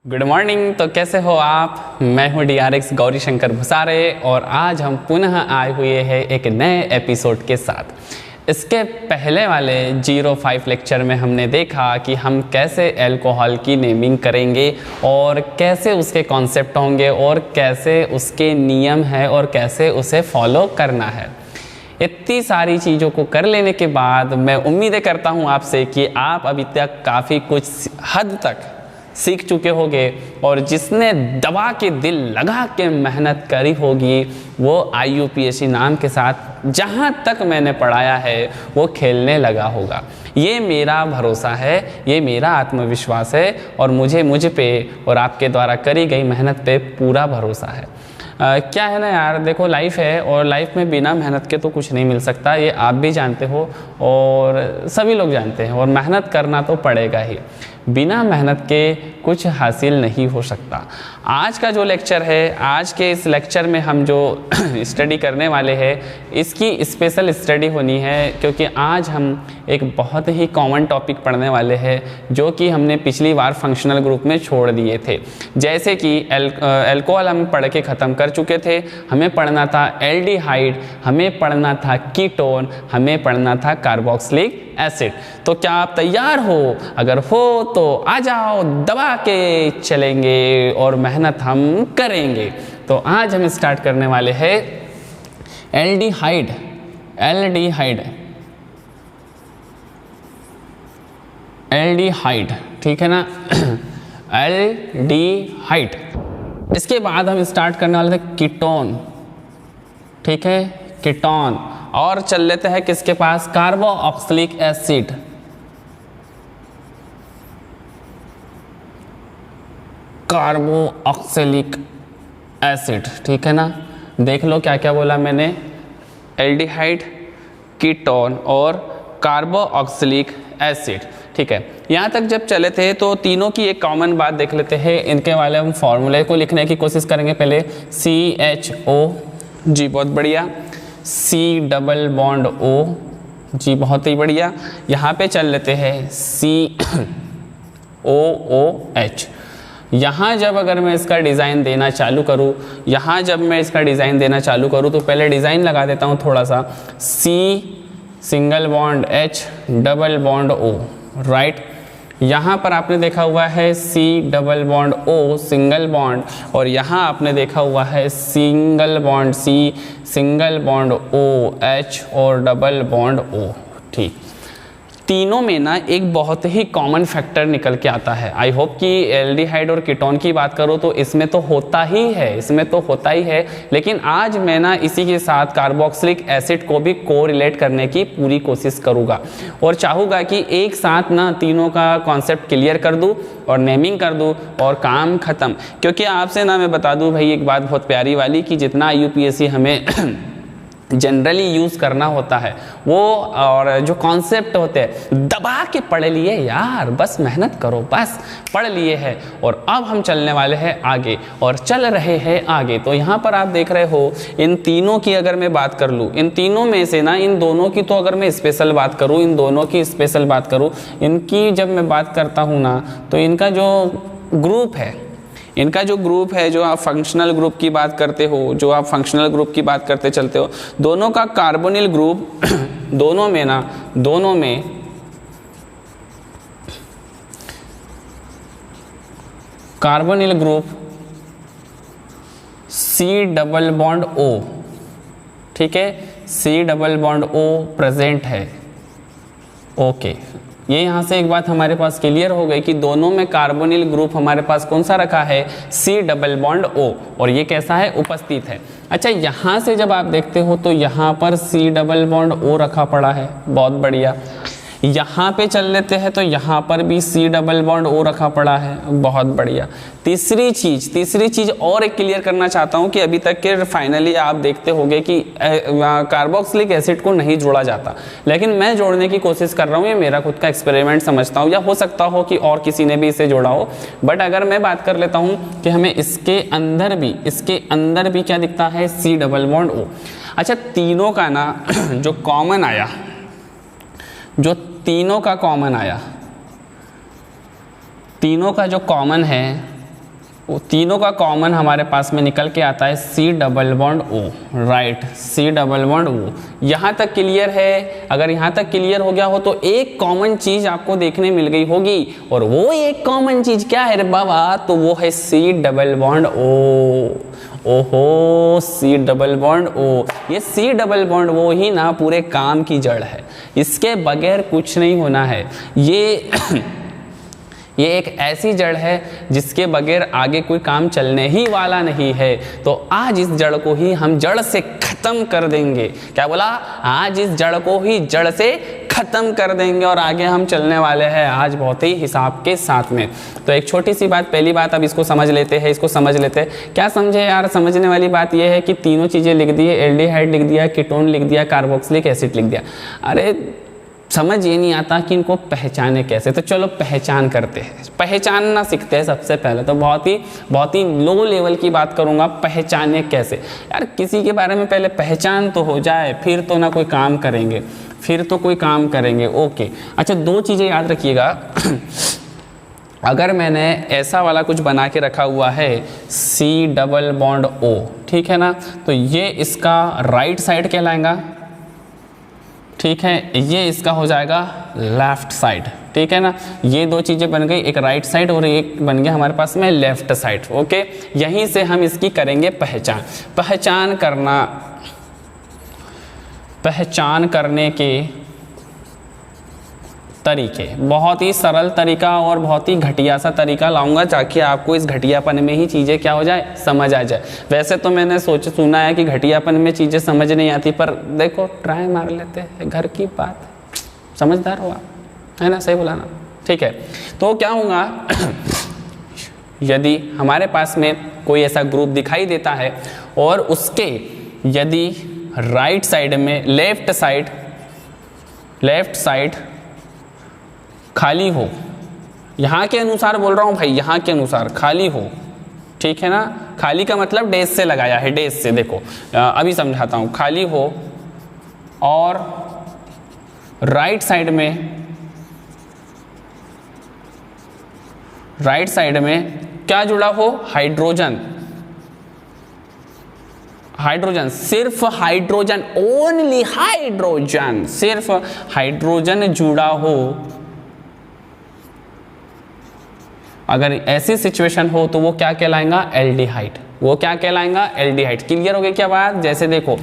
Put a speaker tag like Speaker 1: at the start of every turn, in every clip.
Speaker 1: Good morning. तो कैसे हो आप? मैं हूं DRX गौरी शंकर भुसारे और आज हम पुनः आए हुए हैं एक नए एपिसोड के साथ। इसके पहले वाले 05 लेक्चर में हमने देखा कि हम कैसे अल्कोहल की नेमिंग करेंगे और कैसे उसके कॉन्सेप्ट होंगे और कैसे उसके नियम है और कैसे उसे फॉलो करना है। इतनी सारी चीज़ों को कर लेने के बाद मैं उम्मीद करता हूँ आपसे कि आप अभी तक काफ़ी कुछ हद तक सीख चुके होंगे और जिसने दबा के दिल लगा के मेहनत करी होगी वो IUPAC नाम के साथ जहाँ तक मैंने पढ़ाया है वो खेलने लगा होगा। ये मेरा भरोसा है, ये मेरा आत्मविश्वास है और मुझे मुझ पे और आपके द्वारा करी गई मेहनत पे पूरा भरोसा है। क्या है ना यार, देखो लाइफ है और लाइफ में बिना मेहनत के तो कुछ नहीं मिल सकता। ये आप भी जानते हो और सभी लोग जानते हैं और मेहनत करना तो पड़ेगा ही। बिना मेहनत के कुछ हासिल नहीं हो सकता। आज का जो लेक्चर है, आज के इस लेक्चर में हम जो स्टडी करने वाले हैं इसकी स्पेशल स्टडी होनी है क्योंकि आज हम एक बहुत ही कॉमन टॉपिक पढ़ने वाले हैं जो कि हमने पिछली बार फंक्शनल ग्रुप में छोड़ दिए थे। जैसे कि अल्कोहल हम पढ़ के ख़त्म कर चुके थे। हमें पढ़ना था एल्डिहाइड, हमें पढ़ना था कीटोन, हमें पढ़ना था कार्बोक्सिलिक एसिड। तो क्या आप तैयार हो? अगर हो तो आ जाओ, दबा के चलेंगे और मेहनत हम करेंगे। तो आज हम स्टार्ट करने वाले हैं एल्डिहाइड। एल्डिहाइड, ठीक है ना? एल्डिहाइड। इसके बाद हम स्टार्ट करने वाले थे कीटोन, ठीक है, कीटोन। और चल लेते हैं किसके पास? Carboxylic acid. कार्बोक्सिलिक एसिड, ठीक है ना? देख लो क्या क्या बोला मैंने, एल्डिहाइड, कीटोन और कार्बोक्सिलिक एसिड, ठीक है। यहाँ तक जब चले थे तो तीनों की एक कॉमन बात देख लेते हैं। इनके वाले हम फॉर्मूले को लिखने की कोशिश करेंगे। पहले CHO, जी बहुत बढ़िया, C डबल बॉन्ड O, जी बहुत ही बढ़िया। यहाँ पे चल लेते हैं COOH। यहाँ जब अगर मैं इसका डिज़ाइन देना चालू करूँ, तो पहले डिज़ाइन लगा देता हूँ थोड़ा सा। C single bond H double bond O, right. यहाँ पर आपने देखा हुआ है C double bond O single bond और यहाँ आपने देखा हुआ है single bond C single bond O H और डबल बॉन्ड O, ठीक। तीनों में ना एक बहुत ही कॉमन फैक्टर निकल के आता है। आई होप कि एल्डिहाइड और कीटोन की बात करो तो इसमें तो होता ही है, लेकिन आज मैं ना इसी के साथ कार्बोक्सिलिक एसिड को भी कोरिलेट करने की पूरी कोशिश करूँगा और चाहूँगा कि एक साथ ना तीनों का कॉन्सेप्ट क्लियर कर दूँ और नेमिंग कर दूँ और काम ख़त्म। क्योंकि आपसे ना मैं बता दूँ भाई एक बात बहुत प्यारी वाली कि जितना IUPAC हमें जनरली यूज़ करना होता है वो और जो कॉन्सेप्ट होते हैं दबा के पढ़ लिए यार, बस मेहनत करो, बस पढ़ लिए हैं। और अब हम चलने वाले हैं आगे और चल रहे हैं आगे। तो यहाँ पर आप देख रहे हो इन तीनों की अगर मैं बात कर लूँ, इन तीनों में से ना इन दोनों की तो अगर मैं स्पेशल बात करूँ, इनकी जब मैं बात करता हूँ ना तो इनका जो ग्रुप है, जो आप फंक्शनल ग्रुप की बात करते चलते हो, दोनों का कार्बोनिल ग्रुप दोनों में carbonyl group C double bond O, ठीक है, C double bond O present है। ओके, ये यहाँ से एक बात हमारे पास क्लियर हो गई कि दोनों में कार्बोनिल ग्रुप हमारे पास कौन सा रखा है? C डबल बॉन्ड O, और ये कैसा है? उपस्थित है। अच्छा, यहाँ से जब आप देखते हो तो यहाँ पर C डबल बॉन्ड O रखा पड़ा है, बहुत बढ़िया। यहाँ पे चल लेते हैं तो यहाँ पर भी C डबल बॉन्ड O रखा पड़ा है, बहुत बढ़िया। तीसरी चीज़ और एक क्लियर करना चाहता हूँ कि अभी तक के फाइनली आप देखते होंगे कि कार्बोक्सिलिक एसिड को नहीं जोड़ा जाता, लेकिन मैं जोड़ने की कोशिश कर रहा हूँ। ये मेरा खुद का एक्सपेरिमेंट समझता हूँ, या हो सकता हो कि और किसी ने भी इसे जोड़ा हो। बट अगर मैं बात कर लेता हूँ कि हमें इसके अंदर भी क्या दिखता है? C double bond O। अच्छा, तीनों का ना जो कॉमन आया, तीनों का जो कॉमन है वो तीनों का कॉमन हमारे पास में निकल के आता है C double bond O, right, C double bond O। यहाँ तक क्लियर है? अगर यहाँ तक क्लियर हो गया हो तो एक कॉमन चीज़ आपको देखने मिल गई होगी, और वो एक कॉमन चीज़ क्या है रे बाबा? तो वो है C डबल बॉन्ड O। ओहो, C डबल बॉन्ड O। ये C डबल बॉन्ड O ही ना पूरे काम की जड़ है, इसके बगैर कुछ नहीं होना है। ये एक ऐसी जड़ है जिसके बगैर आगे कोई काम चलने ही वाला नहीं है। तो आज इस जड़ को ही हम जड़ से ख़त्म कर देंगे। क्या बोला? आज इस जड़ को ही जड़ से ख़त्म कर देंगे और आगे हम चलने वाले हैं आज बहुत ही हिसाब के साथ में। तो एक छोटी सी बात, पहली बात अब इसको समझ लेते हैं, इसको समझ लेते हैं। क्या समझे यार? समझने वाली बात यह है कि तीनों चीज़ें लिख दी है, एल्डिहाइड लिख दिया, कीटोन लिख दिया, कार्बोक्सिलिक एसिड लिख दिया। अरे समझ ये नहीं आता कि इनको पहचाने कैसे। तो चलो पहचान करते हैं, पहचानना सीखते हैं सबसे पहले। तो बहुत ही लो लेवल की बात करूँगा, पहचाने कैसे। यार किसी के बारे में पहले पहचान तो हो जाए, फिर तो ना कोई काम करेंगे, फिर तो कोई काम करेंगे। ओके, अच्छा दो चीज़ें याद रखिएगा। अगर मैंने ऐसा वाला कुछ बना के रखा हुआ है C डबल बॉन्ड O, ठीक है ना, तो ये इसका राइट साइड कहलाएगा, ठीक है, ये इसका हो जाएगा लेफ्ट साइड, ठीक है ना। ये दो चीज़ें बन गई, एक राइट साइड और एक बन गया हमारे पास में लेफ्ट साइड। ओके, यहीं से हम इसकी करेंगे पहचान। पहचान करने के तरीके, बहुत ही सरल तरीका और बहुत ही घटिया सा तरीका लाऊंगा ताकि आपको इस घटियापन में ही चीज़ें क्या हो जाए, समझ आ जाए। वैसे तो मैंने सुना है कि घटियापन में चीज़ें समझ नहीं आती, पर देखो ट्राई मार लेते हैं, घर की बात, समझदार हो आप, है ना? सही बोला ना? ठीक है, तो क्या होगा यदि हमारे पास में कोई ऐसा ग्रुप दिखाई देता है और उसके यदि राइट साइड में लेफ्ट साइड खाली हो, यहाँ के अनुसार बोल रहा हूँ भाई, यहाँ के अनुसार खाली हो, ठीक है ना। खाली का मतलब डेज से लगाया है, डेज से। देखो अभी समझाता हूँ। खाली हो और राइट साइड में क्या जुड़ा हो? हाइड्रोजन, सिर्फ हाइड्रोजन, ओनली हाइड्रोजन, सिर्फ हाइड्रोजन जुड़ा हो। अगर ऐसी सिचुएशन हो तो वो क्या कहलाएगा? एल्डिहाइड। वो क्या कहलाएगा? एल्डिहाइड। क्लियर हो गई क्या बात? जैसे देखो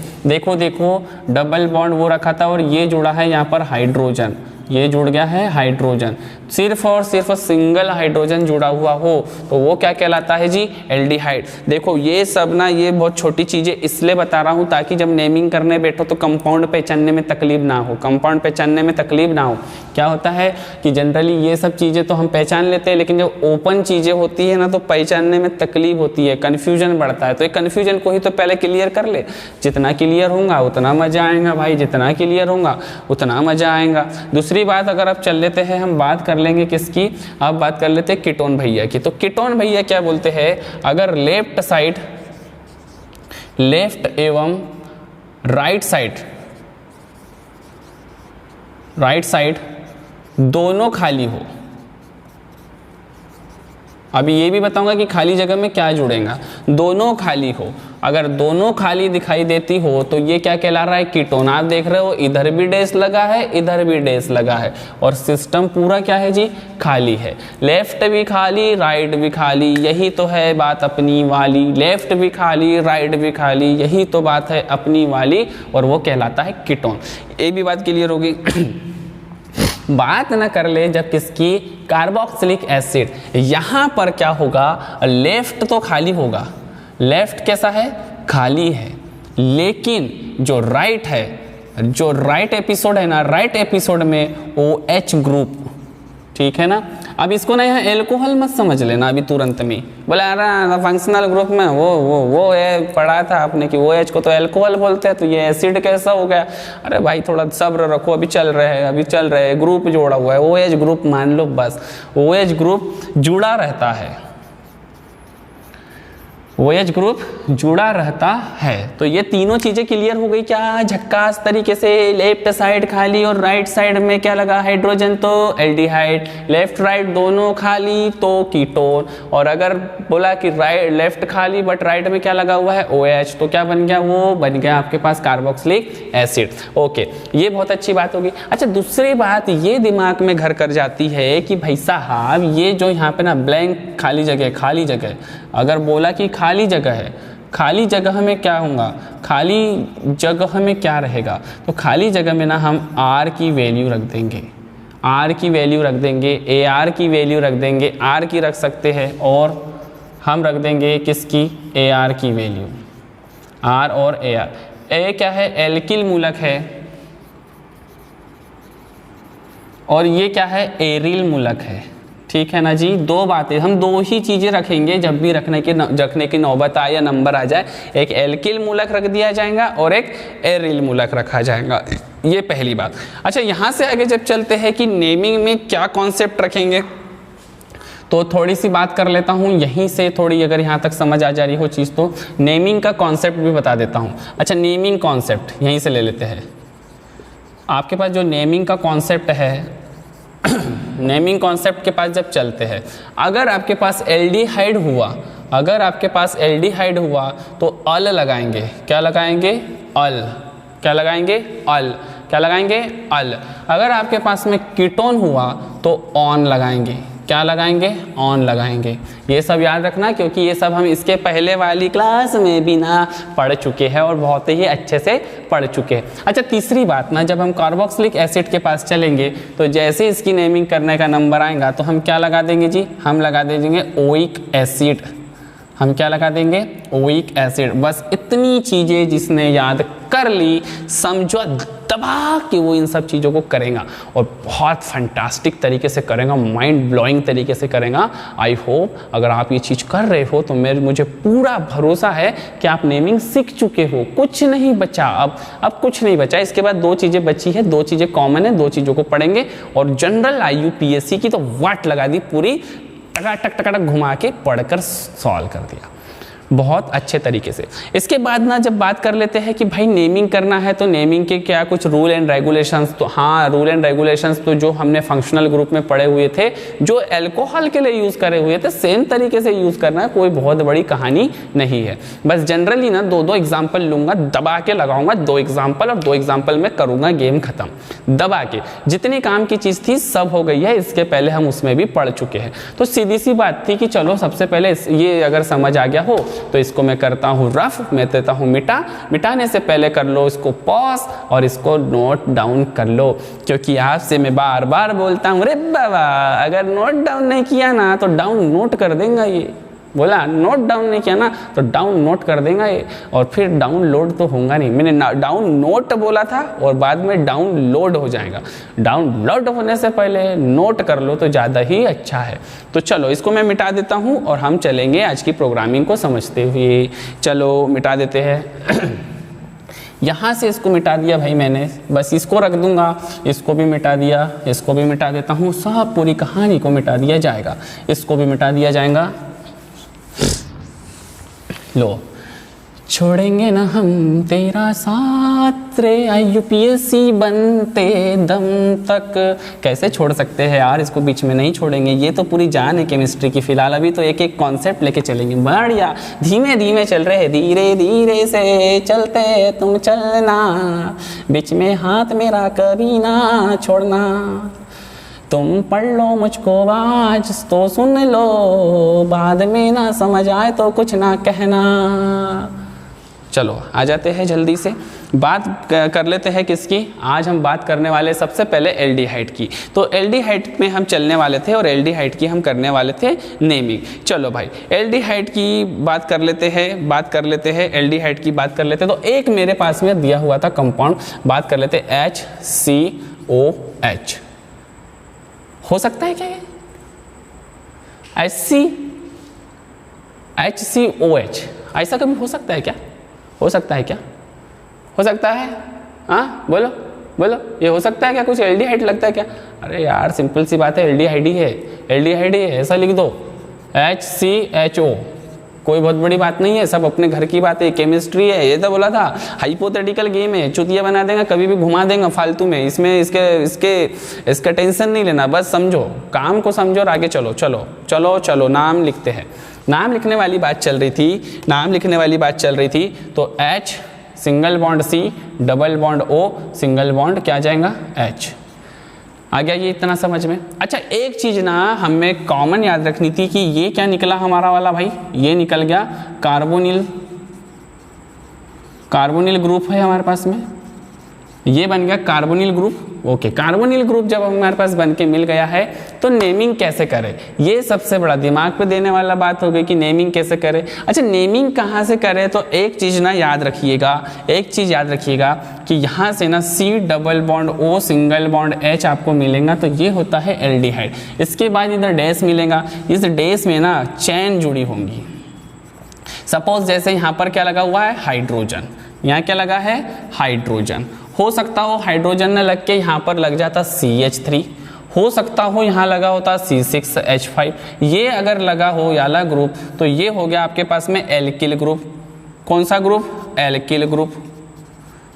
Speaker 1: डबल बॉन्ड वो रखा था और ये जुड़ा है यहाँ पर हाइड्रोजन, ये जुड़ गया है हाइड्रोजन, सिर्फ और सिर्फ सिंगल हाइड्रोजन जुड़ा हुआ हो तो वो क्या कहलाता है जी? एल्डिहाइड। देखो ये सब ना, ये बहुत छोटी चीज़ें इसलिए बता रहा हूँ ताकि जब नेमिंग करने बैठो तो कंपाउंड पहचानने में तकलीफ ना हो, क्या होता है कि जनरली ये सब चीज़ें तो हम पहचान लेते हैं, लेकिन जब ओपन चीज़ें होती है ना तो पहचानने में तकलीफ होती है, कन्फ्यूजन बढ़ता है। तो ये कन्फ्यूजन को ही तो पहले क्लियर कर ले। जितना क्लियर होगा उतना मज़ा आएगा भाई, जितना क्लियर होगा उतना मज़ा आएगा। दूसरी बात अगर आप चल लेते हैं, हम बात कर लेंगे किसकी? अब बात कर लेते हैं कीटोन भैया की। तो कीटोन भैया क्या बोलते हैं? अगर लेफ्ट एवं राइट साइड दोनों खाली हो। अभी ये भी बताऊंगा कि खाली जगह में क्या जुड़ेगा। दोनों खाली हो, अगर दोनों खाली दिखाई देती हो तो ये क्या कहला रहा है? कीटोन। आप देख रहे हो इधर भी डैश लगा है, इधर भी डैश लगा है और सिस्टम पूरा क्या है जी? खाली है। लेफ्ट भी खाली, राइट भी खाली, यही तो है बात अपनी वाली। लेफ्ट भी खाली, राइट भी खाली, यही तो बात है अपनी वाली, और वो कहलाता है कीटोन। ये भी बात क्लियर होगी। बात ना कर ले जब किसकी? Carboxylic acid. यहाँ पर क्या होगा? लेफ्ट तो खाली होगा, लेफ्ट कैसा है? खाली है, लेकिन जो राइट एपिसोड है ना, राइट एपिसोड में OH ग्रुप, ठीक है ना। अब इसको ना यहाँ एल्कोहल मत समझ लेना अभी तुरंत में। बोला यार फंक्शनल ग्रुप में वो पढ़ा था आपने कि OH को तो एल्कोहल बोलते हैं, तो ये एसिड कैसा हो गया? अरे भाई थोड़ा सब्र रखो, अभी चल रहे हैं, ग्रुप जोड़ा हुआ है, OH ग्रुप मान लो बस। OH ग्रुप जुड़ा रहता है, OH ग्रुप जुड़ा रहता है। तो ये तीनों चीजें क्लियर हो गई क्या झक्कास तरीके से। लेफ्ट साइड खाली और राइट साइड में क्या लगा हाइड्रोजन तो एल्डिहाइड, लेफ्ट राइट दोनों खाली तो कीटोन। और अगर बोला कि राइट लेफ्ट खाली बट राइट में क्या लगा हुआ है OH, तो क्या बन गया, वो बन गया आपके पास कार्बोक्सिलिक एसिड। ओके, ये बहुत अच्छी बात होगी। अच्छा, दूसरी बात ये दिमाग में घर कर जाती है कि भाई साहब ये जो यहाँ पे ना ब्लैंक खाली जगह, अगर बोला कि खाली जगह है, खाली जगह में क्या होगा, खाली जगह में क्या रहेगा, तो खाली जगह में ना हम R की वैल्यू रख देंगे, R की वैल्यू रख देंगे, AR की वैल्यू रख देंगे, R की रख सकते हैं, और हम रख देंगे किसकी, AR की वैल्यू, R और AR। A क्या है, एल्किल मूलक है, और ये क्या है, एरिल मूलक है। ठीक है ना जी, दो बातें, हम दो ही चीज़ें रखेंगे जब भी रखने की नौबत आए या नंबर आ जाए। एक एल्किल मूलक रख दिया जाएगा और एक एरिल मूलक रखा जाएगा, ये पहली बात। अच्छा, यहाँ से आगे जब चलते हैं कि नेमिंग में क्या कॉन्सेप्ट रखेंगे, तो थोड़ी सी बात कर लेता हूँ यहीं से, थोड़ी अगर यहाँ तक समझ आ जा रही हो चीज़ तो नेमिंग का कॉन्सेप्ट भी बता देता हूँ। अच्छा, नेमिंग कॉन्सेप्ट यहीं से ले लेते हैं। आपके पास जो नेमिंग का कॉन्सेप्ट है, नेमिंग कॉन्सेप्ट के पास जब चलते हैं, अगर आपके पास एल्डिहाइड हुआ, अगर आपके पास एल्डिहाइड हुआ तो अल लगाएंगे, क्या लगाएंगे, अल, क्या लगाएंगे, अल, क्या लगाएंगे, अल। अगर आपके पास में कीटोन हुआ तो ऑन लगाएंगे, क्या लगाएंगे, ऑन लगाएंगे। ये सब याद रखना, क्योंकि ये सब हम इसके पहले वाली क्लास में भी ना पढ़ चुके हैं और बहुत ही अच्छे से पढ़ चुके हैं। अच्छा, तीसरी बात ना, जब हम कार्बोक्सिलिक एसिड के पास चलेंगे तो जैसे इसकी नेमिंग करने का नंबर आएगा तो हम क्या लगा देंगे जी, हम लगा देंगे ओइक एसिड। हम क्या लगा देंगे, ओइक एसिड। बस इतनी चीज़ें जिसने याद कर ली, समझो दबा के वो इन सब चीज़ों को करेगा और बहुत फैंटास्टिक तरीके से करेगा, माइंड ब्लोइंग तरीके से करेगा। आई होप अगर आप ये चीज़ कर रहे हो तो मुझे पूरा भरोसा है कि आप नेमिंग सीख चुके हो, कुछ नहीं बचा, अब कुछ नहीं बचा। इसके बाद दो चीज़ें बची है, दो चीज़ें कॉमन है, दो चीज़ों को पढ़ेंगे। और जनरल IUPAC की तो वाट लगा दी पूरी, टकाटक घुमा के पढ़कर सॉल्व कर दिया बहुत अच्छे तरीके से। इसके बाद ना जब बात कर लेते हैं कि भाई नेमिंग करना है तो नेमिंग के क्या कुछ रूल एंड रेगुलेशंस, तो हाँ, रूल एंड रेगुलेशंस तो जो हमने फंक्शनल ग्रुप में पढ़े हुए थे, जो अल्कोहल के लिए यूज़ करे हुए थे, सेम तरीके से यूज़ करना है, कोई बहुत बड़ी कहानी नहीं है। बस जनरली ना दो एग्जाम्पल लूँगा, दबा के लगाऊंगा 2 एग्जाम्पल, और 2 एग्जाम्पल में करूँगा गेम खत्म। दबा के जितनी काम की चीज़ थी सब हो गई है, इसके पहले हम उसमें भी पढ़ चुके हैं। तो सीधी सी बात थी कि चलो सबसे पहले ये अगर समझ आ गया हो तो इसको मैं करता हूँ रफ, मैं देता हूँ मिटाने से पहले कर लो इसको पॉज और इसको नोट डाउन कर लो, क्योंकि आपसे मैं बार बार बोलता हूँ रे बाबा, अगर नोट डाउन नहीं किया ना तो डाउन नोट कर देगा ये। बोला नोट डाउन नहीं किया ना तो डाउन नोट कर देगा ये, और फिर डाउनलोड तो होगा नहीं। मैंने डाउन नोट बोला था और बाद में डाउनलोड हो जाएगा। डाउनलोड होने से पहले नोट कर लो तो ज़्यादा ही अच्छा है। तो चलो इसको मैं मिटा देता हूँ और हम चलेंगे आज की प्रोग्रामिंग को समझते हुए। चलो मिटा देते हैं। यहाँ से इसको मिटा दिया भाई मैंने, बस इसको रख दूंगा, इसको भी मिटा दिया, इसको भी मिटा देता हूँ, सब पूरी कहानी को मिटा दिया जाएगा। इसको भी मिटा दिया जाएगा। लो, छोड़ेंगे ना हम तेरा साथ रे IUPAC बनते दम तक। कैसे छोड़ सकते हैं यार, इसको बीच में नहीं छोड़ेंगे, ये तो पूरी जान है केमिस्ट्री की। फिलहाल अभी तो एक एक कॉन्सेप्ट लेके चलेंगे, बढ़िया धीमे धीमे चल रहे हैं, धीरे धीरे से चलते तुम चलना, बीच में हाथ मेरा कभी ना छोड़ना। तुम पढ़ लो मुझको आज तो सुन लो, बाद में ना समझ आए तो कुछ ना कहना। चलो आ जाते हैं जल्दी से, बात कर लेते हैं किसकी। आज हम बात करने वाले सबसे पहले एल्डिहाइड की। तो एल्डिहाइड में हम चलने वाले थे और एल्डिहाइड की हम करने वाले थे नेमिंग। चलो भाई एल्डिहाइड की बात कर लेते हैं, एल्डिहाइड की बात कर लेते हैं। तो एक मेरे पास में दिया हुआ था कंपाउंड, बात कर लेते हैं HCOH। हो सकता है क्या ये HCOH ऐसा कभी हो सकता है क्या? हो सकता है क्या? हो सकता है? हाँ बोलो बोलो, ये हो सकता है क्या? कुछ एल्डिहाइड लगता है क्या? अरे यार सिंपल सी बात है, एल्डिहाइड ही है, एल्डिहाइड ही है, ऐसा लिख दो HCHO। कोई बहुत बड़ी बात नहीं है, सब अपने घर की बात है, केमिस्ट्री है, ये तो बोला था हाइपोथेटिकल गेम है, चुतिया बना देगा, कभी भी घुमा देगा फालतू में, इसमें इसका टेंशन नहीं लेना, बस समझो, काम को समझो और आगे चलो चलो चलो चलो। नाम लिखते हैं, नाम लिखने वाली बात चल रही थी, नाम लिखने वाली बात चल रही थी, तो H single bond C double bond O single bond क्या आ जाएगा H। आ गया ये इतना समझ में। अच्छा एक चीज़ ना हमें कॉमन याद रखनी थी कि ये क्या निकला हमारा वाला भाई, ये निकल गया कार्बोनिल, कार्बोनिल ग्रुप है हमारे पास में, ये बन गया carbonyl group. Okay, carbonyl group जब हमारे पास बन के मिल गया है तो नेमिंग कैसे करें, ये सबसे बड़ा दिमाग पे देने वाला बात हो गई कि नेमिंग कैसे करें। अच्छा नेमिंग कहाँ से करें, तो एक चीज़ ना याद रखिएगा, एक चीज़ याद रखिएगा कि यहाँ से ना C double bond O single bond H आपको मिलेगा, तो ये होता है एल्डिहाइड। इसके बाद इधर डैश मिलेगा, इस डैश में ना चैन जुड़ी होंगी। सपोज जैसे यहाँ पर क्या लगा हुआ है, हाइड्रोजन, यहाँ क्या लगा है, हाइड्रोजन। हो सकता हो हाइड्रोजन न लग के यहाँ पर लग जाता CH3, हो सकता हो यहाँ लगा होता C6H5, ये अगर लगा हो याला ग्रुप तो ये हो गया आपके पास में एल्किल ग्रुप। कौन सा ग्रुप, एल्किल ग्रुप,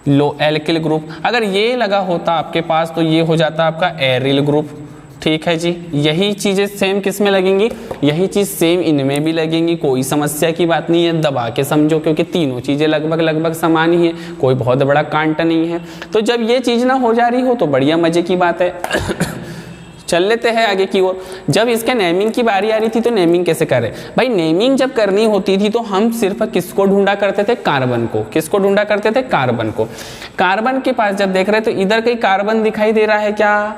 Speaker 1: लो एल्किल ग्रुप। अगर ये लगा होता आपके पास तो ये हो जाता आपका एरिल ग्रुप। ठीक है जी, यही चीज़ें सेम किस में लगेंगी, यही चीज़ सेम इनमें भी लगेंगी, कोई समस्या की बात नहीं है, दबा के समझो, क्योंकि तीनों चीज़ें लगभग समान ही है, कोई बहुत बड़ा कांट नहीं है। तो जब ये चीज़ ना हो जा रही हो तो बढ़िया मज़े की बात है। चल लेते हैं आगे की ओर। जब इसके नेमिंग की बारी आ रही थी तो नेमिंग कैसे करें भाई, नेमिंग जब करनी होती थी तो हम सिर्फ किसको ढूंढा करते थे, कार्बन को। किसको ढूंढा करते थे, कार्बन को। कार्बन के पास जब देख रहे तो इधर कहीं कार्बन दिखाई दे रहा है क्या,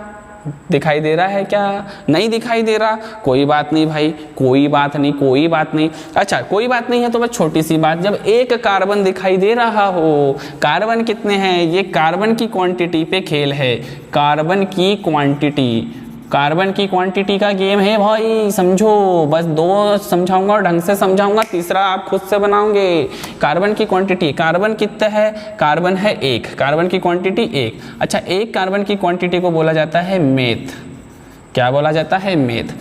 Speaker 1: दिखाई दे रहा है क्या, नहीं दिखाई दे रहा, कोई बात नहीं भाई, कोई बात नहीं, कोई बात नहीं। अच्छा कोई बात नहीं है तो बस छोटी सी बात, जब एक कार्बन दिखाई दे रहा हो, कार्बन कितने हैं, ये कार्बन की क्वांटिटी पे खेल है, कार्बन की क्वांटिटी, कार्बन की क्वांटिटी का गेम है भाई, समझो। बस दो समझाऊंगा और ढंग से समझाऊंगा, तीसरा आप खुद से बनाओगे। कार्बन की क्वांटिटी, कार्बन कितना है, कार्बन है एक, कार्बन की क्वांटिटी एक। अच्छा एक कार्बन की क्वांटिटी को बोला जाता है मेथ। क्या बोला जाता है, मेथ।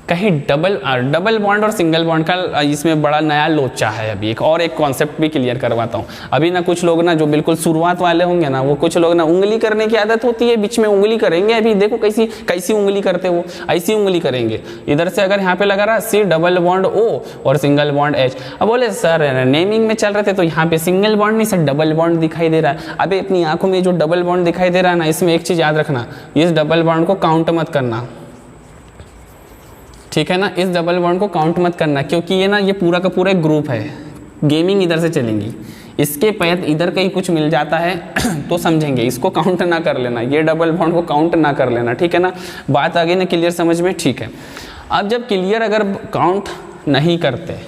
Speaker 1: कहीं डबल बॉन्ड और सिंगल बॉन्ड का इसमें बड़ा नया लोचा है। अभी एक कॉन्सेप्ट भी क्लियर करवाता हूँ। अभी ना कुछ लोग ना जो बिल्कुल शुरुआत वाले होंगे ना, वो कुछ लोग ना उंगली करने की आदत होती है, बीच में उंगली करेंगे। अभी देखो कैसी उंगली करते वो, ऐसी उंगली करेंगे। इधर से अगर यहाँ पे लगा रहा C डबल बॉन्ड O और सिंगल बॉन्ड H, अब बोले सर नेमिंग में चल रहे थे तो यहाँ पे सिंगल बॉन्ड नहीं सर डबल बॉन्ड दिखाई दे रहा है। अभी अपनी आंखों में जो डबल बॉन्ड दिखाई दे रहा है ना, इसमें एक चीज़ याद रखना, इस डबल बॉन्ड को काउंट मत करना, ठीक है ना, इस डबल बॉन्ड को काउंट मत करना, क्योंकि ये ना ये पूरा का पूरा ग्रुप है, गेमिंग इधर से चलेंगी। इसके पैर इधर कहीं कुछ मिल जाता है तो समझेंगे, इसको काउंट ना कर लेना, ये डबल बॉन्ड को काउंट ना कर लेना, ठीक है ना। बात आ गई ना क्लियर समझ में, ठीक है। अब जब क्लियर अगर काउंट नहीं करते,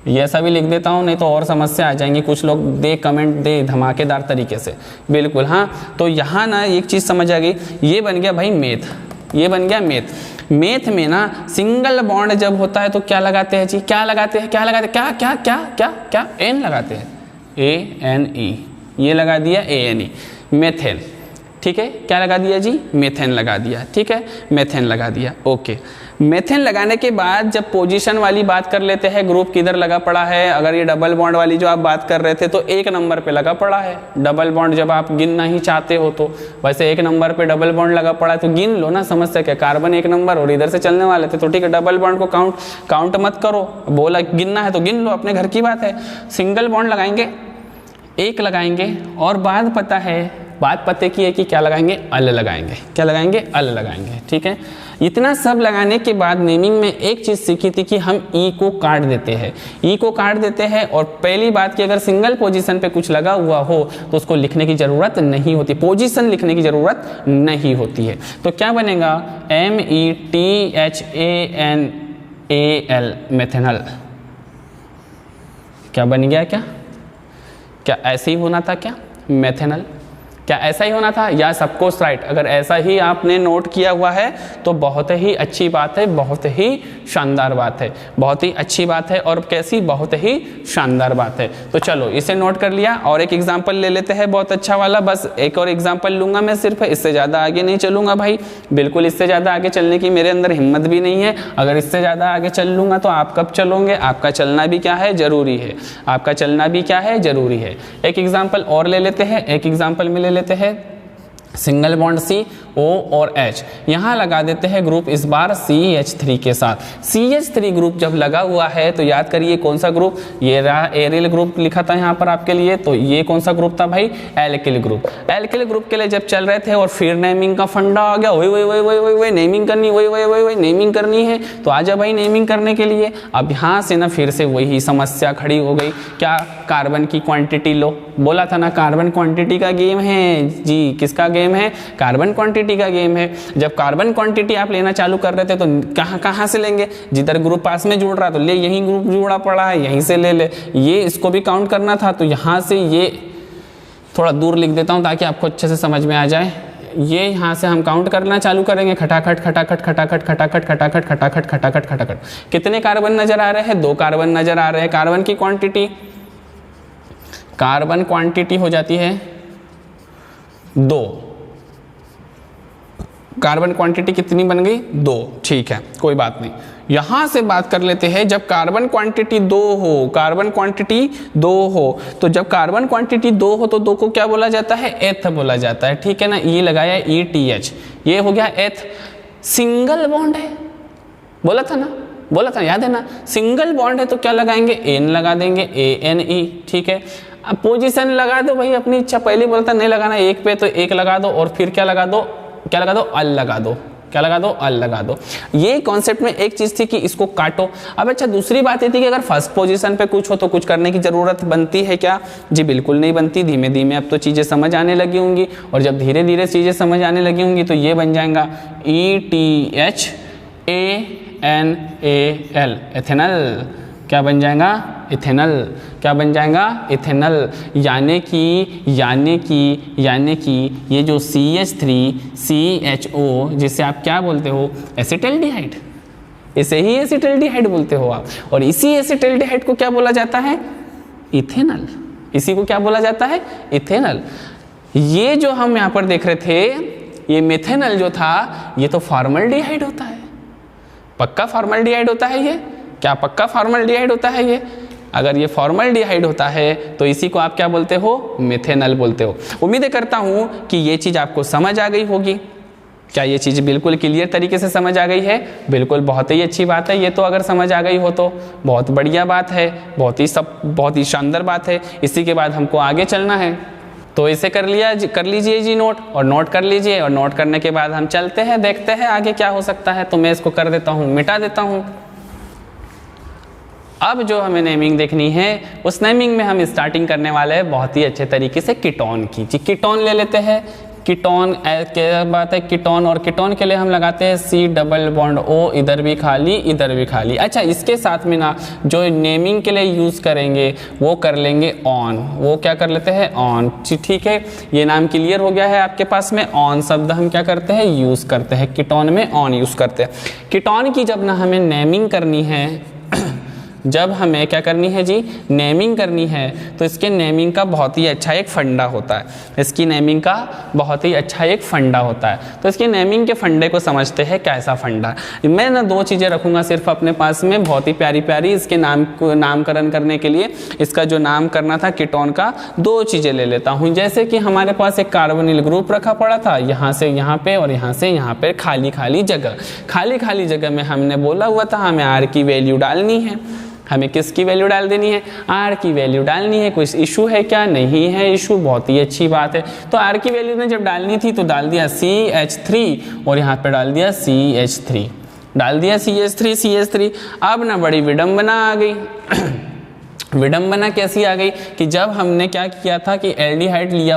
Speaker 1: ये ऐसा भी लिख देता हूँ नहीं तो और समस्या आ जाएंगी। कुछ लोग दे कमेंट दे धमाकेदार तरीके से, बिल्कुल हाँ। तो यहाँ ना एक चीज़ समझ आ गई, ये बन गया भाई मेथ, ये बन गया मेथ। मेथ में ना सिंगल बॉन्ड जब होता है तो क्या लगाते हैं जी, क्या लगाते हैं, क्या लगाते हैं, क्या क्या क्या क्या क्या, एन लगाते हैं, ANE, ये लगा दिया ANE, मेथेन, ठीक है। क्या लगा दिया जी, मेथेन लगा दिया, ठीक है, मेथेन लगा दिया, ओके। मेथेन लगाने के बाद जब पोजीशन वाली बात कर लेते हैं, ग्रुप किधर लगा पड़ा है। अगर ये डबल बॉन्ड वाली जो आप बात कर रहे थे तो एक नंबर पे लगा पड़ा है डबल बॉन्ड, जब आप गिनना ही चाहते हो तो। वैसे एक नंबर पे डबल बॉन्ड लगा पड़ा है तो गिन लो ना, समस्या क्या, कार्बन एक नंबर और इधर से चलने वाले थे तो ठीक है, डबल बॉन्ड को काउंट मत करो, बोला गिनना है तो गिन लो, अपने घर की बात है। सिंगल बॉन्ड लगाएंगे, एक लगाएंगे, और बात पता है, बात पते की है कि क्या लगाएंगे, अल लगाएंगे, क्या लगाएंगे, अल लगाएंगे, ठीक है। इतना सब लगाने के बाद नेमिंग में एक चीज़ सीखी थी कि हम ई को काट देते हैं, ई को काट देते हैं। और पहली बात कि अगर सिंगल पोजीशन पे कुछ लगा हुआ हो तो उसको लिखने की ज़रूरत नहीं होती, पोजीशन लिखने की ज़रूरत नहीं होती है। तो क्या बनेगा, METHANAL, मेथेनल। क्या बन गया, क्या क्या ऐसे ही होना था क्या, मेथेनल, क्या ऐसा ही होना था या सब कुछ राइट? अगर ऐसा ही आपने नोट किया हुआ है तो बहुत ही अच्छी बात है, बहुत ही शानदार बात है, बहुत ही अच्छी बात है। और कैसी? बहुत ही शानदार बात है। तो चलो इसे नोट कर लिया और एक एग्जाम्पल ले लेते हैं बहुत अच्छा वाला। बस एक और एग्जाम्पल लूंगा मैं सिर्फ, इससे ज़्यादा आगे नहीं चलूंगा भाई, बिल्कुल इससे ज़्यादा आगे चलने की मेरे अंदर हिम्मत भी नहीं है। अगर इससे ज़्यादा आगे चल लूंगा तो आप कब चलोगे? आपका चलना भी क्या है? जरूरी है। आपका चलना भी क्या है? जरूरी है। एक एग्जाम्पल और ले लेते हैं। एक एग्जाम्पल में ले लेते हैं सिंगल बॉन्ड C O और H, यहाँ लगा देते हैं ग्रुप इस बार CH3 के साथ। CH3 ग्रुप जब लगा हुआ है तो याद करिए कौन सा ग्रुप? ये रहा एरियल ग्रुप लिखा था यहाँ पर आपके लिए, तो ये कौन सा ग्रुप था भाई? Alkyl group. एल्किल ग्रुप के लिए जब चल रहे थे और फिर नेमिंग का फंडा आ गया, वही नेमिंग करनी, वही नेमिंग करनी है, तो आजा भाई नेमिंग करने के लिए। अब यहाँ से ना फिर से वही समस्या खड़ी हो गई। क्या? कार्बन की क्वांटिटी लो, बोला था ना कार्बन क्वांटिटी का गेम है जी। किसका गेम है? कार्बन क्वांटिटी का गेम है। जब कार्बन क्वांटिटी आप लेना चालू कर रहे थे तो कहाँ से लेंगे? जिधर ग्रुप पास में जुड़ रहा तो ले, यही ग्रुप जुड़ा पड़ा है यहीं से ले ले। ये इसको भी काउंट करना था, तो यहाँ से ये थोड़ा दूर लिख देता हूँ ताकि आपको अच्छे से समझ में आ जाए। ये यहाँ से हम काउंट करना चालू करेंगे, खटाखट खटाखट खटाखट खटाखट खटाखट खटाखट खटाखट खटाखट। कितने कार्बन नजर आ रहे हैं? 2 कार्बन नजर आ रहे हैं। कार्बन की क्वांटिटी, कार्बन क्वांटिटी हो जाती है 2। कार्बन क्वांटिटी कितनी बन गई? 2। ठीक है, कोई बात नहीं। यहां से बात कर लेते हैं, जब कार्बन क्वांटिटी 2 हो, कार्बन क्वांटिटी 2 हो, तो जब कार्बन क्वांटिटी 2 हो तो 2 को क्या बोला जाता है? एथ बोला जाता है। ठीक है ना, ये लगाया ETH, ये हो गया एथ। सिंगल बॉन्ड है, बोला था ना, बोला था, याद है ना? सिंगल बॉन्ड है तो क्या लगाएंगे? एन लगा देंगे, ANE। ठीक है, अब पोजीशन लगा दो भाई अपनी इच्छा। पहले बोलता नहीं लगाना एक पे, तो एक लगा दो और फिर क्या लगा दो? क्या लगा दो? अल लगा दो। क्या लगा दो? अल लगा दो। ये कॉन्सेप्ट में एक चीज थी कि इसको काटो। अब अच्छा, दूसरी बात ये थी कि अगर फर्स्ट पोजीशन पे कुछ हो तो कुछ करने की जरूरत बनती है क्या? जी बिल्कुल नहीं बनती। धीमे धीमे अब तो चीजें समझ आने लगी होंगी, और जब धीरे धीरे चीजें समझ आने लगी होंगी तो ये बन जाएगा ETHANAL, एथेनल। क्या बन जाएगा? इथेनल। क्या बन जाएगा? इथेनल। यानी कि ये जो CH3CHO, जिसे आप क्या बोलते हो? एसिटल्डिहाइड। इसे ही एसिटल्डिहाइड बोलते हो आप। और इसी एसिटल्डिहाइड को क्या बोला जाता है? इथेनल। इसी को क्या बोला जाता है? इथेनल। ये जो हम यहाँ पर देख रहे थे, ये मेथेनल जो था, ये तो फॉर्मल्डिहाइड होता है। पक्का फॉर्मल्डिहाइड होता है ये। क्या पक्का फॉर्मल्डिहाइड होता है ये? अगर ये फॉर्मल्डिहाइड होता है तो इसी को आप क्या बोलते हो? मेथेनल बोलते हो। उम्मीद करता हूं कि ये चीज़ आपको समझ आ गई होगी। क्या ये चीज़ बिल्कुल क्लियर तरीके से समझ आ गई है? बिल्कुल, बहुत ही अच्छी बात है। ये तो अगर समझ आ गई हो तो बहुत बढ़िया बात है, बहुत ही शानदार बात है। इसी के बाद हमको आगे चलना है, तो इसे कर लीजिए जी नोट, और नोट कर लीजिए, और नोट करने के बाद हम चलते हैं, देखते हैं आगे क्या हो सकता है। तो मैं इसको कर देता हूँ, मिटा देता हूँ। अब जो हमें नेमिंग देखनी है, उस नेमिंग में हम स्टार्टिंग करने वाले हैं बहुत ही अच्छे तरीके से कीटोन की। जी कीटोन ले लेते हैं। कीटोन क्या बात है? कीटोन, और कीटोन के लिए हम लगाते हैं C+O, इधर भी खाली इधर भी खाली। अच्छा, इसके साथ में ना जो नेमिंग के लिए यूज़ करेंगे वो कर लेंगे ऑन। वो क्या कर लेते हैं? ऑन। ठीक है, ये नाम क्लियर हो गया है आपके पास में। ऑन शब्द हम क्या करते हैं? यूज़ करते हैं। कीटोन में ऑन यूज़ करते हैं। कीटोन की जब ना हमें नेमिंग करनी है, जब हमें क्या करनी है जी? नेमिंग करनी है, तो इसके नेमिंग का बहुत ही अच्छा एक फंडा होता है। इसकी नेमिंग का बहुत ही अच्छा एक फंडा होता है। तो इसकी नेमिंग के फंडे को समझते हैं, कैसा फंडा। मैं ना 2 चीज़ें रखूँगा सिर्फ अपने पास में, बहुत ही प्यारी प्यारी। इसके नाम को नामकरण करने के लिए, इसका जो नाम करना था कीटोन का, 2 चीज़ें ले लेता हूँ। जैसे कि हमारे पास एक कार्बोनिल ग्रुप रखा पड़ा था, यहाँ से यहाँ पे और यहाँ से यहाँ पे खाली खाली जगह में हमने बोला हुआ था हमें R की वैल्यू डालनी है। हमें किसकी वैल्यू डाल देनी है? R की वैल्यू डालनी है। कोई इशू है क्या? नहीं है इशू, बहुत ही अच्छी बात है। तो R की वैल्यू ने जब डालनी थी तो डाल दिया CH3, और यहाँ पे डाल दिया CH3, डाल दिया CH3। अब ना बड़ी विडंबना आ गई। विडंबना कैसी आ गई कि जब हमने क्या किया था कि एल्डिहाइड लिया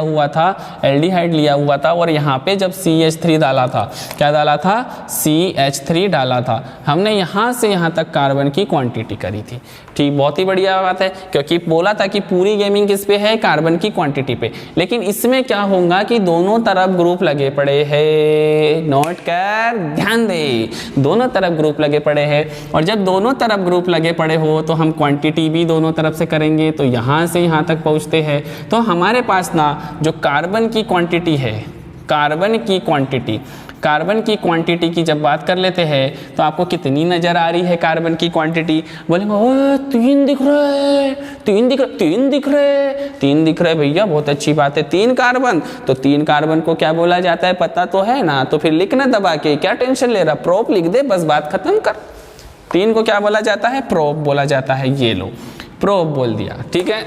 Speaker 1: हुआ था और यहाँ पे जब CH3 डाला था, क्या डाला था, CH3 डाला था, हमने यहाँ से यहाँ तक कार्बन की क्वांटिटी करी थी। ठीक, बहुत ही बढ़िया बात है, क्योंकि बोला था कि पूरी गेमिंग किस पे है, कार्बन की क्वांटिटी पे। लेकिन इसमें क्या होगा कि दोनों तरफ ग्रुप लगे पड़े हैं, नोट कर, ध्यान दे, दोनों तरफ ग्रुप लगे पड़े हैं। और जब दोनों तरफ ग्रुप लगे पड़े हो तो हम क्वांटिटी भी दोनों तरफ से करेंगे, तो यहाँ से यहाँ तक पहुँचते हैं। तो हमारे पास ना जो कार्बन की क्वांटिटी है, कार्बन की क्वांटिटी की जब बात कर लेते हैं तो आपको कितनी नजर आ रही है कार्बन की क्वांटिटी? बोलेंगे ओ 3 दिख रहे भैया, बहुत अच्छी बात है, 3 कार्बन। तो 3 कार्बन को क्या बोला जाता है पता तो है ना, तो फिर लिखना दबा के, क्या टेंशन ले रहा, प्रोप लिख दे, बस बात खत्म कर। 3 को क्या बोला जाता है, प्रोप बोला जाता है। ये लो, प्रोप बोल दिया, ठीक है।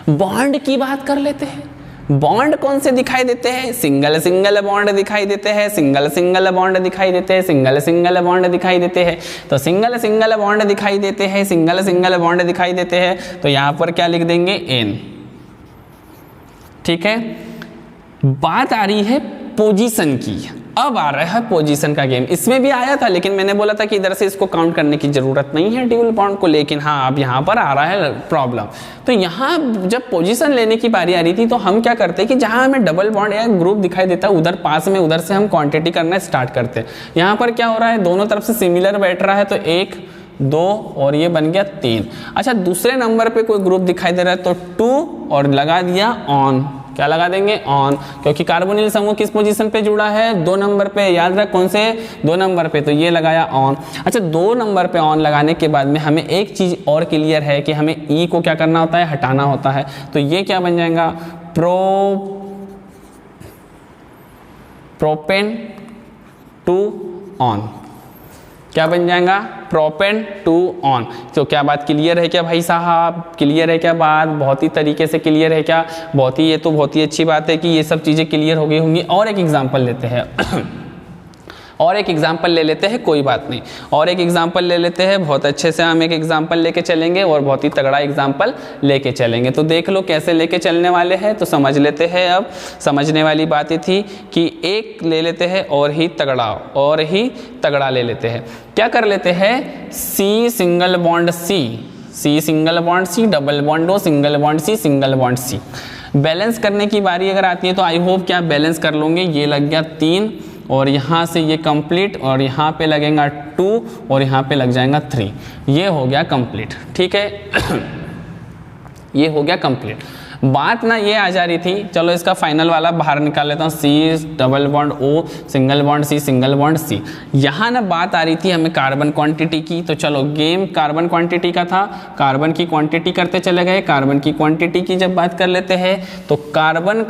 Speaker 1: बॉन्ड की बात कर लेते हैं। बॉन्ड कौन से दिखाई देते हैं? सिंगल बॉन्ड दिखाई देते हैं, सिंगल बॉन्ड दिखाई देते हैं, सिंगल बॉन्ड दिखाई देते हैं। तो सिंगल बॉन्ड दिखाई देते हैं, सिंगल बॉन्ड दिखाई देते हैं, तो यहाँ पर क्या लिख देंगे, N। ठीक है, बात आ रही है पोजीशन की। अब आ रहा है पोजीशन का गेम। इसमें भी आया था, लेकिन मैंने बोला था कि इधर से इसको काउंट करने की जरूरत नहीं है ड्यूल बॉन्ड को, लेकिन हाँ अब यहाँ पर आ रहा है प्रॉब्लम। तो यहाँ जब पोजीशन लेने की बारी आ रही थी तो हम क्या करते कि जहाँ हमें डबल बॉन्ड या ग्रुप दिखाई देता है उधर पास में, उधर से हम क्वांटिटी करना स्टार्ट करते हैं। यहाँ पर क्या हो रहा है, दोनों तरफ से सिमिलर बैठ रहा है, तो 1 2 और ये बन गया 3। अच्छा, दूसरे नंबर पे कोई ग्रुप दिखाई दे रहा है तो 2 और लगा दिया ऑन। क्या लगा देंगे, ऑन, क्योंकि कार्बोनिल समूह किस पोजीशन पे जुड़ा है, 2 नंबर पे। याद रख कौन से, 2 नंबर पे, तो ये लगाया ऑन। अच्छा, 2 नंबर पे ऑन लगाने के बाद में हमें एक चीज और क्लियर है कि हमें ई को क्या करना होता है, हटाना होता है। तो ये क्या बन जाएगा, प्रोपेन 2 ऑन। क्या बन जाएगा, प्रोपेन 2 ऑन। तो क्या बात क्लियर है क्या भाई साहब, क्लियर है क्या बात, बहुत ही तरीके से क्लियर है क्या, बहुत ही, ये तो बहुत ही अच्छी बात है कि ये सब चीज़ें क्लियर हो गई होंगी। और एक एग्जांपल लेते हैं और एक एग्जाम्पल ले लेते हैं, कोई बात नहीं, और एक एग्जाम्पल ले लेते हैं। बहुत अच्छे से हम एक एग्जाम्पल लेके चलेंगे और बहुत ही तगड़ा एग्जाम्पल लेके चलेंगे। तो देख लो कैसे लेके चलने वाले हैं, तो समझ लेते हैं। अब समझने वाली बात ये थी कि एक ले लेते हैं और ही तगड़ा ले लेते हैं। क्या कर लेते हैं, C single bond C, double bond O, single bond C। Balance करने की बारी अगर आती है तो आई होप क्या बैलेंस कर लोगे। ये लग गया 3 और यहाँ से ये कंप्लीट, और यहाँ पे लगेगा 2 और यहाँ पे लग जाएगा 3। ये हो गया कंप्लीट, ठीक है। ये हो गया कंप्लीट। बात ना ये आ जा रही थी, चलो इसका फाइनल वाला बाहर निकाल लेता हूँ, C double bond O, single bond C। यहाँ ना बात आ रही थी हमें कार्बन क्वांटिटी की। तो चलो गेम कार्बन क्वांटिटी का था, कार्बन की क्वांटिटी करते चले गए। कार्बन की क्वांटिटी की जब बात कर लेते हैं तो कार्बन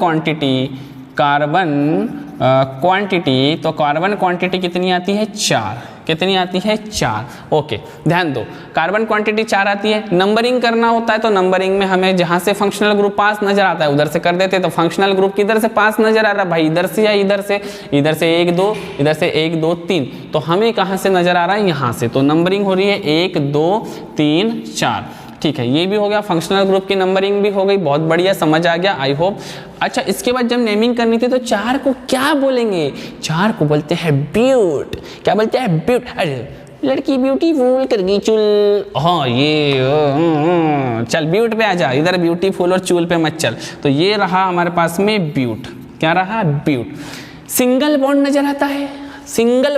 Speaker 1: क्वांटिटी कितनी आती है, 4। कितनी आती है, 4। ओके, ध्यान दो, कार्बन क्वांटिटी 4 आती है। नंबरिंग करना होता है तो नंबरिंग में हमें जहां से फंक्शनल ग्रुप पास नजर आता है उधर से कर देते। तो फंक्शनल ग्रुप किधर से पास नजर आ रहा है भाई, इधर से या इधर से, इधर से 1 2, इधर से 1 2 3। तो हमें कहां से नजर आ रहा है, यहां से। तो नंबरिंग हो रही है 1 2 3 4, ठीक है। ये भी हो गया, फंक्शनल ग्रुप की नंबरिंग भी हो गई, बहुत बढ़िया, समझ आ गया आई होप। अच्छा, इसके बाद जब नेमिंग करनी थी तो 4 को क्या बोलेंगे, 4 को बोलते हैं ब्यूट। क्या बोलते हैं, ब्यूट। अरे लड़की ब्यूटीफुल करगी चुल, हाँ ये चल ब्यूट पे आ जा, इधर ब्यूटीफुल और चूल पे मत चल। तो ये रहा हमारे पास में ब्यूट। क्या रहा, ब्यूट। सिंगल बॉन्ड नजर आता है, सिंगल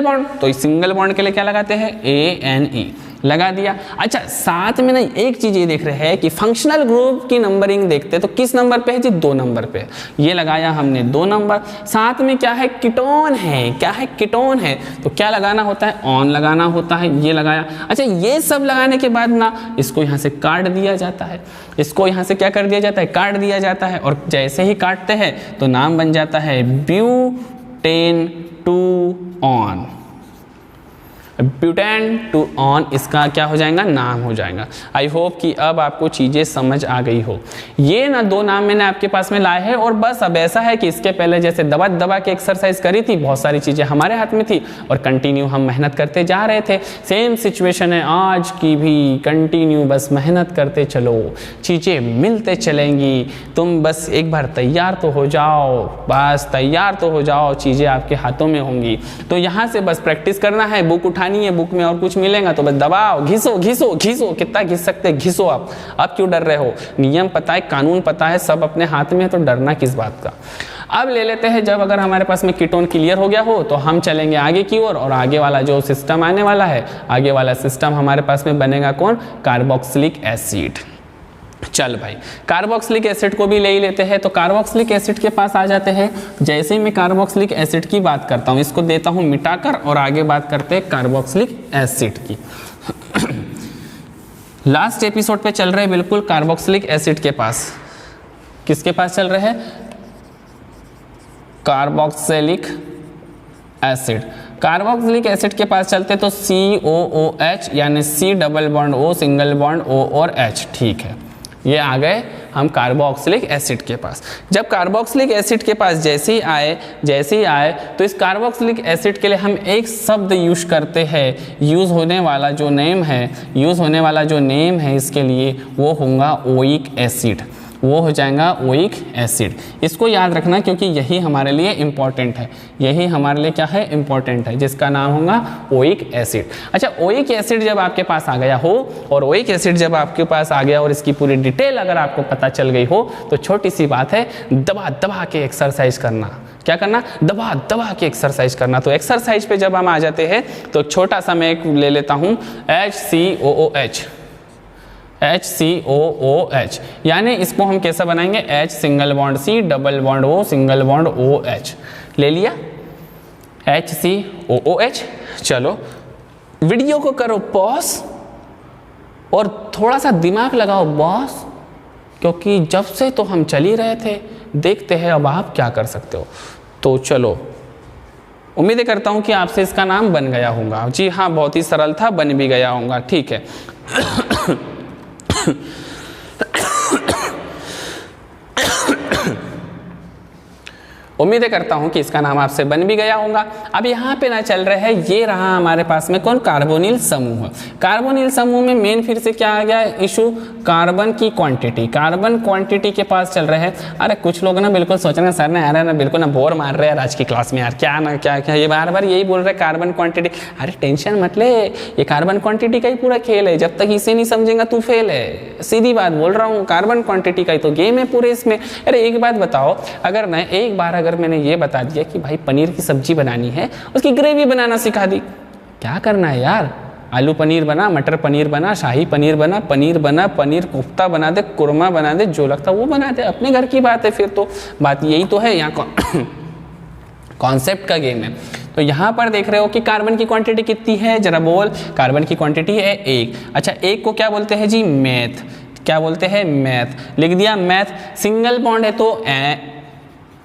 Speaker 1: बॉन्ड, तो इस सिंगल बॉन्ड के लिए क्या लगाते हैं, ANE लगा दिया। अच्छा, साथ में ना एक चीज ये देख रहे हैं कि फंक्शनल ग्रुप की नंबरिंग देखते तो किस नंबर पे है जी, 2 नंबर पे। ये लगाया हमने 2 नंबर। साथ में क्या है, कीटोन है। क्या है, कीटोन है। तो क्या लगाना होता है, ऑन लगाना होता है। ये लगाया। अच्छा, ये सब लगाने के बाद ना इसको यहाँ से काट दिया जाता है, इसको यहाँ से क्या कर दिया जाता है, काट दिया जाता है। और जैसे ही काटते हैं तो नाम बन जाता है butane 2 on. Butane two on इसका क्या हो जाएगा, नाम हो जाएगा। आई होप कि अब आपको चीज़ें समझ आ गई हो। ये ना दो नाम मैंने आपके पास में लाए हैं और बस अब ऐसा है कि इसके पहले जैसे दबा दबा के एक्सरसाइज करी थी, बहुत सारी चीज़ें हमारे हाथ में थी और कंटिन्यू हम मेहनत करते जा रहे थे। सेम सिचुएशन है आज की भी, कंटिन्यू बस मेहनत करते चलो, चीज़ें मिलते चलेंगी। तुम बस एक बार तैयार तो हो जाओ, बस तैयार तो हो जाओ, चीज़ें आपके हाथों में होंगी। तो यहाँ से बस प्रैक्टिस करना है, बुक उठानी है, बुक में और कुछ मिलेगा तो बस दबाओ, घिसो घिसो घिसो, कितना घिस सकते घिसो आप। अब क्यों डर रहे हो, नियम पता है, कानून पता है, सब अपने हाथ में है, तो डरना किस बात का। अब ले लेते हैं, जब अगर हमारे पास में कीटोन क्लियर हो गया हो तो हम चलेंगे आगे की ओर और आगे वाला जो सिस्टम आने वाला है, आगे वाला सिस्टम हमारे पास में बनेगा कौन, कार्बोक्सिलिक एसिड। चल भाई, कार्बोक्सिलिक एसिड को भी ले ही लेते हैं। तो कार्बोक्सिलिक एसिड के पास आ जाते हैं। जैसे ही मैं कार्बोक्सिलिक एसिड की बात करता हूँ, इसको देता हूँ मिटाकर और आगे बात करते हैं कार्बोक्सिलिक एसिड की। लास्ट एपिसोड पे चल रहे हैं बिल्कुल कार्बोक्सिलिक एसिड के पास। किसके पास चल रहे हैं, कार्बोक्सिलिक एसिड। कार्बोक्सिलिक एसिड के पास चलते तो COOH यानी C double bond O single bond O और H, ठीक है। ये आ गए हम कार्बोक्सिलिक एसिड के पास। जब कार्बोक्सिलिक एसिड के पास जैसे ही आए तो इस कार्बोक्सिलिक एसिड के लिए हम एक शब्द यूज करते हैं। यूज़ होने वाला जो नेम है इसके लिए वो होगा ओइक एसिड, वो हो जाएगा ओइक एसिड। इसको याद रखना क्योंकि यही हमारे लिए इम्पॉर्टेंट है, यही हमारे लिए क्या है, इम्पॉर्टेंट है, जिसका नाम होगा ओइक एसिड। अच्छा, ओइक एसिड जब आपके पास आ गया हो और ओइक एसिड जब आपके पास आ गया और इसकी पूरी डिटेल अगर आपको पता चल गई हो तो छोटी सी बात है, दबा दबा के एक्सरसाइज करना। क्या करना, दबा दबा के एक्सरसाइज करना। तो एक्सरसाइज पे जब हम आ जाते हैं तो छोटा सा मैं एक ले लेता हूँ HCOOH, यानी इसको हम कैसा बनाएंगे, H single bond C double bond O single bond OH। ले लिया HCOOH। चलो वीडियो को करो पॉज और थोड़ा सा दिमाग लगाओ बॉस, क्योंकि जब से तो हम चल ही रहे थे, देखते हैं अब आप क्या कर सकते हो। तो चलो, उम्मीद करता हूं कि आपसे इसका नाम बन गया होगा। जी हाँ, बहुत ही सरल था, बन भी गया होगा, ठीक है। उम्मीद करता हूं कि इसका नाम आपसे बन भी गया होगा। अब यहाँ पे ना चल रहा है, ये रहा हमारे पास में कौन, कार्बोनिल समूह। कार्बोनिल समूह में मेन फिर से क्या आ गया इशू, कार्बन की क्वांटिटी। कार्बन क्वांटिटी के पास चल रहे हैं। अरे कुछ लोग ना बिल्कुल सोच रहे हैं सर ना यार ना बिल्कुल ना बोर मार रहे हैं आज की क्लास में, यार क्या ना क्या क्या ये बार बार यही बोल रहे हैं कार्बन क्वांटिटी। अरे टेंशन मत ले, ये कार्बन क्वांटिटी का ही पूरा खेल है, जब तक इसे नहीं समझेगा तू फेल है। सीधी बात बोल रहा हूँ, कार्बन क्वांटिटी का ही तो गेम है पूरे इसमें। अरे एक बात बताओ, अगर मैं एक बार अगर मैंने ये बता दिया कि भाई पनीर की सब्जी बनानी है, उसकी ग्रेवी बनाना सिखा दी, क्या करना है यार, आलू पनीर बना, मटर पनीर बना, शाही पनीर बना, पनीर कोफ्ता बना दे, कुरमा बना दे, जो लगता वो बना दे, अपने घर की बात है। फिर तो बात यही तो है, यहाँ कॉन्सेप्ट का गेम है। तो यहाँ पर देख रहे हो कि कार्बन की क्वांटिटी कितनी है, जरा बोल। कार्बन की क्वांटिटी है 1। अच्छा, 1 को क्या बोलते हैं जी, मैथ। क्या बोलते हैं, मैथ। लिख दिया मैथ। सिंगल बॉन्ड है तो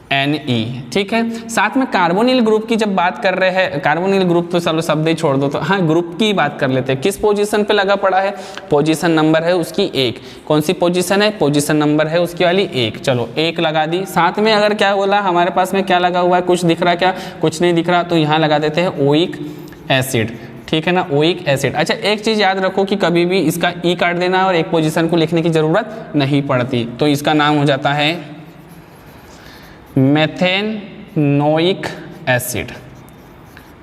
Speaker 1: Ne, ठीक है। साथ में कार्बोनिल ग्रुप की जब बात कर रहे हैं, कार्बोनिल ग्रुप तो चलो शब्द ही छोड़ दो, तो हाँ ग्रुप की बात कर लेते हैं। किस पोजीशन पे लगा पड़ा है, पोजीशन नंबर है उसकी 1। कौन सी पोजीशन है, पोजीशन नंबर है उसकी वाली 1। चलो 1 लगा दी। साथ में अगर क्या बोला हमारे पास में क्या लगा हुआ है, कुछ दिख रहा, क्या कुछ नहीं दिख रहा, तो यहाँ लगा देते हैं ओइक एसिड, ठीक है ना, ओइक एसिड। अच्छा, एक चीज याद रखो कि कभी भी इसका ई काट देना और एक पोजीशन को लिखने की जरूरत नहीं पड़ती। तो इसका नाम हो जाता है methanoic acid.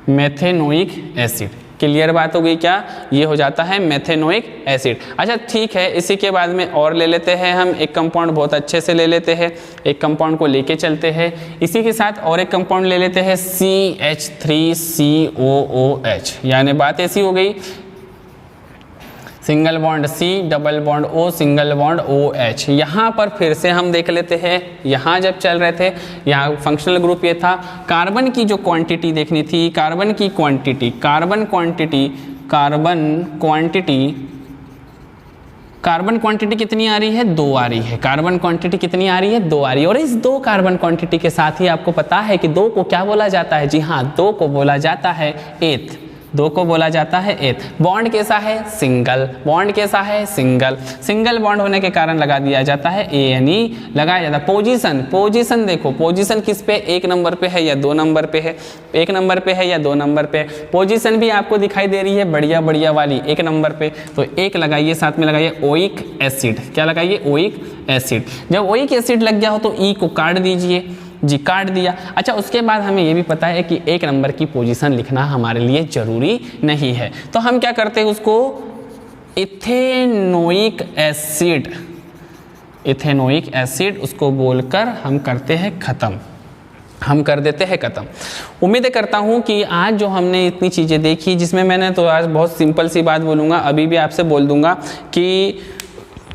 Speaker 1: Methanoic acid, clear बात हो गई क्या, ये हो जाता है मेथेनोइक एसिड। अच्छा ठीक है, इसी के बाद में और ले लेते हैं हम एक कंपाउंड, बहुत अच्छे से ले लेते हैं, एक कंपाउंड को लेके चलते हैं। इसी के साथ और एक कंपाउंड ले लेते हैं CH3COOH, यानी बात ऐसी हो गई, single bond C double bond O single bond OH। यहाँ पर फिर से हम देख लेते हैं, यहाँ जब चल रहे थे यहाँ फंक्शनल ग्रुप ये था, कार्बन की जो क्वांटिटी देखनी थी, कार्बन की क्वांटिटी, कार्बन क्वांटिटी कितनी आ रही है, 2 आ रही है। कार्बन क्वांटिटी कितनी आ रही है, 2 आ रही है। और इस 2 कार्बन क्वांटिटी के साथ ही आपको पता है कि 2 को क्या बोला जाता है, जी हाँ 2 को बोला जाता है एथ। दो को बोला जाता है एथ। बॉन्ड कैसा है? सिंगल। बॉन्ड कैसा है? सिंगल। सिंगल बॉन्ड होने के कारण लगा दिया जाता है ANE लगाया जाता है। पोजीशन, पोजीशन देखो, पोजीशन किस पे? 1 नंबर पे है या 2 नंबर पे है? 1 नंबर पे है या 2 नंबर पे? पोजीशन भी आपको दिखाई दे रही है बढ़िया बढ़िया वाली 1 नंबर पे, तो 1 लगाइए, साथ में लगाइए ओइक एसिड। क्या लगाइए? Oic acid. जब ओइक एसिड लग गया हो तो E को काट दीजिए जी, काट दिया। अच्छा, उसके बाद हमें ये भी पता है कि 1 नंबर की पोजीशन लिखना हमारे लिए जरूरी नहीं है, तो हम क्या करते हैं उसको इथेनोइक एसिड, इथेनोइक एसिड उसको बोलकर हम करते हैं खत्म, हम कर देते हैं खत्म। उम्मीद करता हूँ कि आज जो हमने इतनी चीज़ें देखी, जिसमें मैंने तो आज बहुत सिंपल सी बात बोलूँगा, अभी भी आपसे बोल दूँगा कि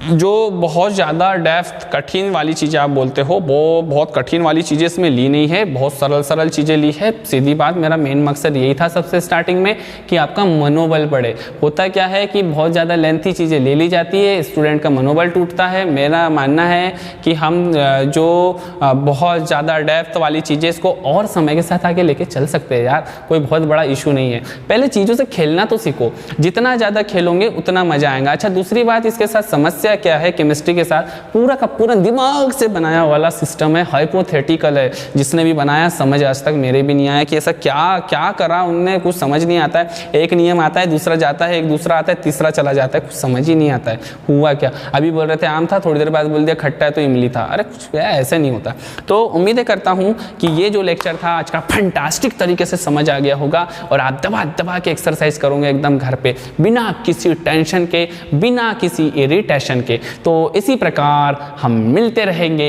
Speaker 1: जो बहुत ज़्यादा डेप्थ कठिन वाली चीज़ें आप बोलते हो, वो बहुत कठिन वाली चीज़ें इसमें ली नहीं है, बहुत सरल सरल चीज़ें ली है। सीधी बात, मेरा मेन मकसद यही था सबसे स्टार्टिंग में कि आपका मनोबल बढ़े। होता क्या है कि बहुत ज़्यादा लेंथी चीज़ें ले ली जाती है, स्टूडेंट का मनोबल टूटता है। मेरा मानना है कि हम जो बहुत ज़्यादा डेप्थ वाली चीज़ें, इसको और समय के साथ आगे लेके चल सकते हैं यार, कोई बहुत बड़ा इशू नहीं है। पहले चीज़ों से खेलना तो सीखो, जितना ज़्यादा खेलोगे उतना मज़ा आएगा। अच्छा, दूसरी बात इसके साथ समस्या क्या है, केमिस्ट्री के साथ पूरा का पूरा दिमाग से बनाया वाला सिस्टम है, हाइपोथेटिकल है। जिसने भी बनाया समझ आज तक मेरे भी नहीं आया कि ऐसा क्या क्या करा उनने, कुछ समझ नहीं आता है। एक नियम आता है, दूसरा जाता है, एक दूसरा आता है, तीसरा चला जाता है, कुछ समझ ही नहीं आता है हुआ क्या। अभी बोल रहे थे आम था, थोड़ी देर बाद बोल दिया खट्टा है तो इमली था। अरे कुछ ऐसे नहीं होता। तो उम्मीद करता हूँ कि ये जो लेक्चर था आज का फैंटास्टिक तरीके से समझ आ गया होगा और आप दबा दबा के एक्सरसाइज करोगे एकदम घर पे, बिना किसी टेंशन के, बिना किसी इरिटेशन के। तो इसी प्रकार हम मिलते रहेंगे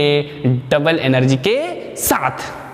Speaker 1: डबल एनर्जी के साथ।